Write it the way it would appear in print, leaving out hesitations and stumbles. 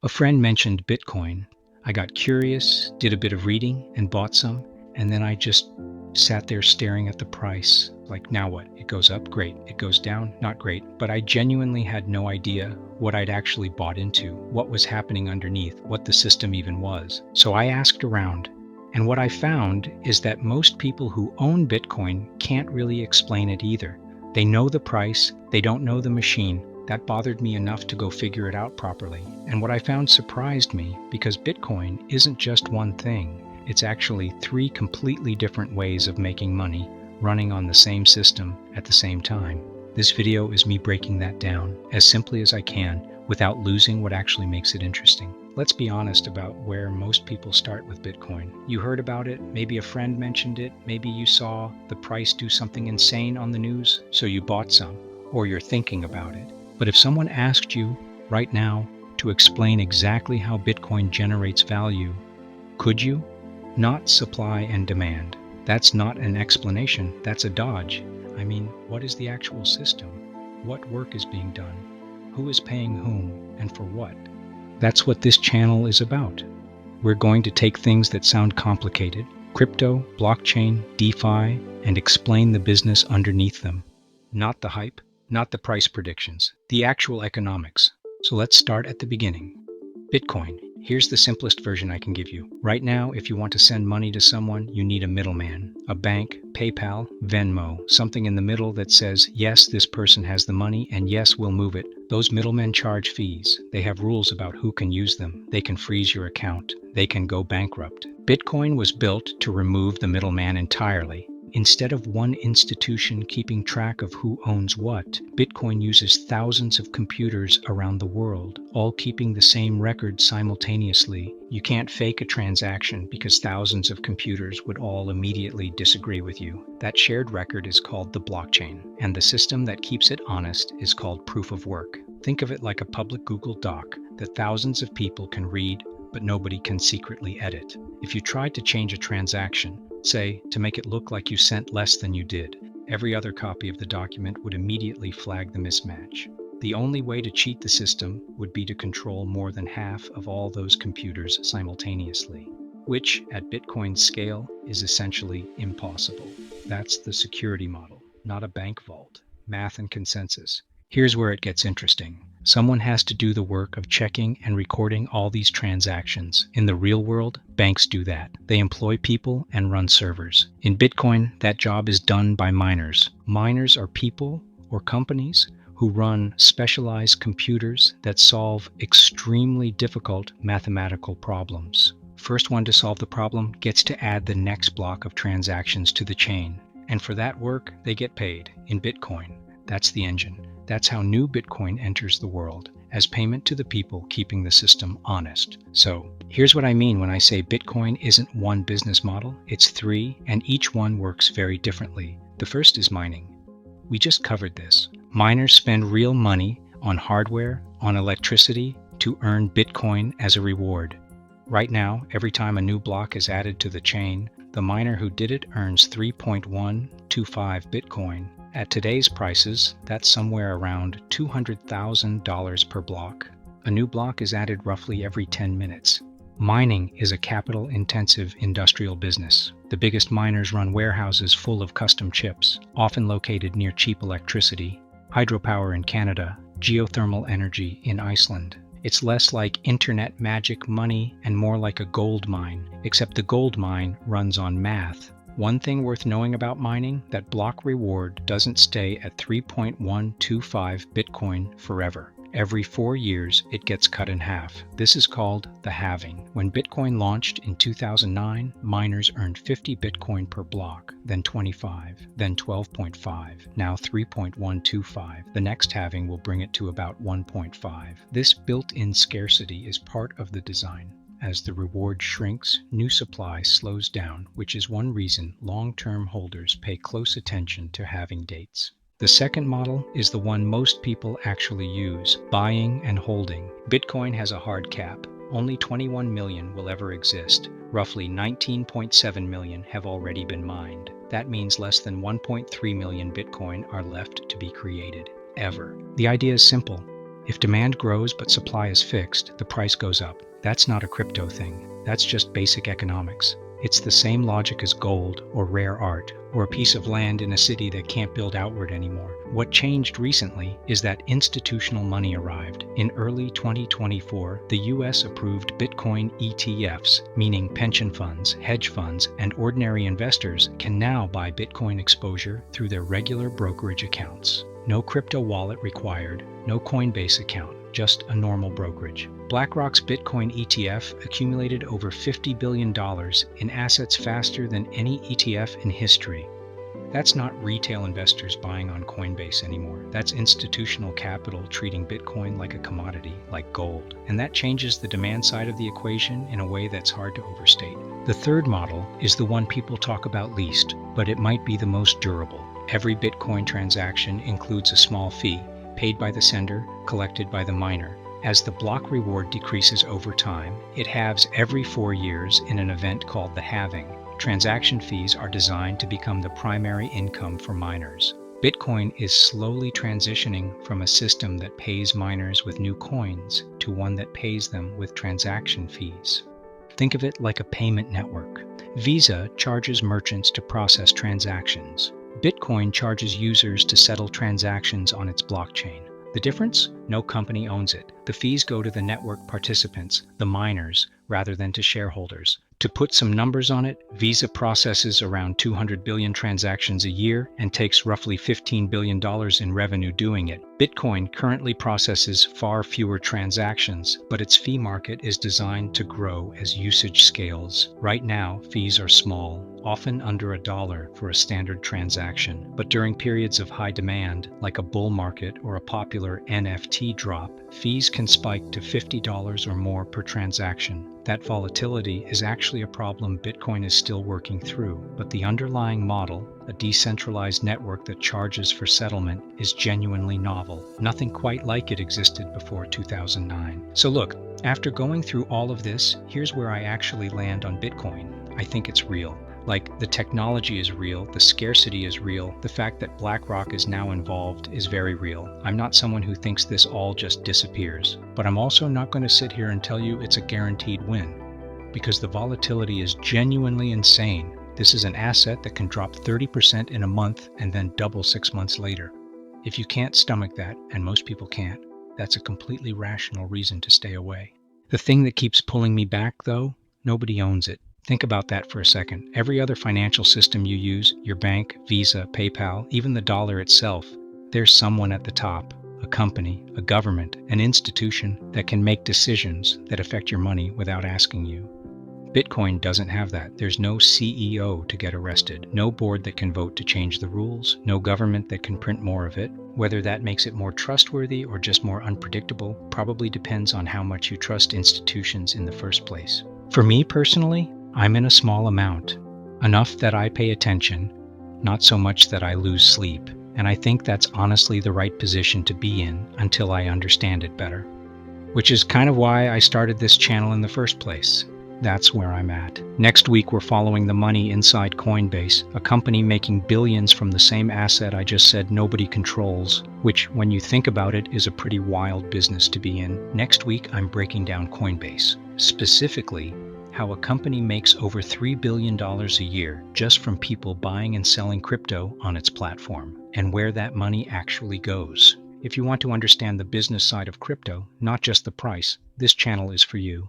A friend mentioned Bitcoin. I got curious, did a bit of reading, and bought some, and then I just sat there staring at the price. Like, now what? It goes up? Great. It goes down? Not great. But I genuinely had no idea what I'd actually bought into, what was happening underneath, what the system even was. So I asked around, and what I found is that most people who own Bitcoin can't really explain it either. They know the price, they don't know the machine. That bothered me enough to go figure it out properly. And what I found surprised me, because Bitcoin isn't just one thing. It's actually 3 completely different ways of making money running on the same system at the same time. This video is me breaking that down as simply as I can without losing what actually makes it interesting. Let's be honest about where most people start with Bitcoin. You heard about it, maybe a friend mentioned it, maybe you saw the price do something insane on the news, so you bought some, or you're thinking about it. But if someone asked you right now to explain exactly how Bitcoin generates value, could you? Not supply and demand. That's not an explanation, that's a dodge. I mean, what is the actual system? What work is being done? Who is paying whom, and for what? That's what this channel is about. We're going to take things that sound complicated, crypto, blockchain, DeFi, and explain the business underneath them. Not the hype, not the price predictions, the actual economics. So let's start at the beginning. Bitcoin. Here's the simplest version I can give you. Right now, if you want to send money to someone, you need a middleman. A bank, PayPal, Venmo, something in the middle that says, yes, this person has the money, and yes, we'll move it. Those middlemen charge fees. They have rules about who can use them. They can freeze your account. They can go bankrupt. Bitcoin was built to remove the middleman entirely. Instead of one institution keeping track of who owns what, Bitcoin uses thousands of computers around the world, all keeping the same record simultaneously. You can't fake a transaction because thousands of computers would all immediately disagree with you. That shared record is called the blockchain, and the system that keeps it honest is called proof of work. Think of it like a public Google Doc that thousands of people can read, but nobody can secretly edit. If you tried to change a transaction, say, to make it look like you sent less than you did, every other copy of the document would immediately flag the mismatch. The only way to cheat the system would be to control more than half of all those computers simultaneously, which, at Bitcoin's scale, is essentially impossible. That's the security model, not a bank vault. Math and consensus. Here's where it gets interesting. Someone has to do the work of checking and recording all these transactions. In the real world, banks do that. They employ people and run servers. In Bitcoin, that job is done by miners. Miners are people or companies who run specialized computers that solve extremely difficult mathematical problems. First one to solve the problem gets to add the next block of transactions to the chain. And for that work, they get paid in Bitcoin. That's the engine. That's how new Bitcoin enters the world, as payment to the people keeping the system honest. So, here's what I mean when I say Bitcoin isn't one business model, it's 3, and each one works very differently. The first is mining. We just covered this. Miners spend real money on hardware, on electricity, to earn Bitcoin as a reward. Right now, every time a new block is added to the chain, the miner who did it earns 3.125 Bitcoin. At today's prices, that's somewhere around $200,000 per block. A new block is added roughly every 10 minutes. Mining is a capital-intensive industrial business. The biggest miners run warehouses full of custom chips, often located near cheap electricity, hydropower in Canada, geothermal energy in Iceland. It's less like internet magic money and more like a gold mine, except the gold mine runs on math. One thing worth knowing about mining, that block reward doesn't stay at 3.125 Bitcoin forever. Every 4 years, it gets cut in half. This is called the halving. When Bitcoin launched in 2009, miners earned 50 Bitcoin per block, then 25, then 12.5, now 3.125. The next halving will bring it to about 1.5. This built-in scarcity is part of the design. As the reward shrinks, new supply slows down, which is one reason long-term holders pay close attention to halving dates. The second model is the one most people actually use, buying and holding. Bitcoin has a hard cap. Only 21 million will ever exist. Roughly 19.7 million have already been mined. That means less than 1.3 million Bitcoin are left to be created, ever. The idea is simple. If demand grows but supply is fixed, the price goes up. That's not a crypto thing. That's just basic economics. It's the same logic as gold or rare art or a piece of land in a city that can't build outward anymore. What changed recently is that institutional money arrived. In early 2024, the US approved Bitcoin ETFs, meaning pension funds, hedge funds, and ordinary investors can now buy Bitcoin exposure through their regular brokerage accounts. No crypto wallet required, no Coinbase account, just a normal brokerage. BlackRock's Bitcoin ETF accumulated over $50 billion in assets faster than any ETF in history. That's not retail investors buying on Coinbase anymore. That's institutional capital treating Bitcoin like a commodity, like gold. And that changes the demand side of the equation in a way that's hard to overstate. The third model is the one people talk about least, but it might be the most durable. Every Bitcoin transaction includes a small fee, paid by the sender, collected by the miner. As the block reward decreases over time, it halves every 4 years in an event called the halving. Transaction fees are designed to become the primary income for miners. Bitcoin is slowly transitioning from a system that pays miners with new coins to one that pays them with transaction fees. Think of it like a payment network. Visa charges merchants to process transactions. Bitcoin charges users to settle transactions on its blockchain. The difference? No company owns it. The fees go to the network participants, the miners, rather than to shareholders. To put some numbers on it, Visa processes around 200 billion transactions a year and takes roughly $15 billion in revenue doing it. Bitcoin currently processes far fewer transactions, but its fee market is designed to grow as usage scales. Right now, fees are small, often under $1 for a standard transaction. But during periods of high demand, like a bull market or a popular NFT drop, fees can spike to $50 or more per transaction. That volatility is actually a problem Bitcoin is still working through, but the underlying model, a decentralized network that charges for settlement, is genuinely novel. Nothing quite like it existed before 2009. So look, after going through all of this, here's where I actually land on Bitcoin. I think it's real. Like, the technology is real, the scarcity is real, the fact that BlackRock is now involved is very real. I'm not someone who thinks this all just disappears, but I'm also not going to sit here and tell you it's a guaranteed win, because the volatility is genuinely insane. This is an asset that can drop 30% in a month and then double 6 months later. If you can't stomach that, and most people can't, that's a completely rational reason to stay away. The thing that keeps pulling me back, though, nobody owns it. Think about that for a second. Every other financial system you use, your bank, Visa, PayPal, even the dollar itself, there's someone at the top, a company, a government, an institution that can make decisions that affect your money without asking you. Bitcoin doesn't have that. There's no CEO to get arrested, no board that can vote to change the rules, no government that can print more of it. Whether that makes it more trustworthy or just more unpredictable probably depends on how much you trust institutions in the first place. For me personally, I'm in a small amount, enough that I pay attention, not so much that I lose sleep, and I think that's honestly the right position to be in until I understand it better. Which is kind of why I started this channel in the first place. That's where I'm at. Next week, we're following the money inside Coinbase, a company making billions from the same asset I just said nobody controls, which, when you think about it, is a pretty wild business to be in. Next week, I'm breaking down Coinbase, specifically how a company makes over $3 billion a year just from people buying and selling crypto on its platform, and where that money actually goes. If you want to understand the business side of crypto, not just the price, this channel is for you.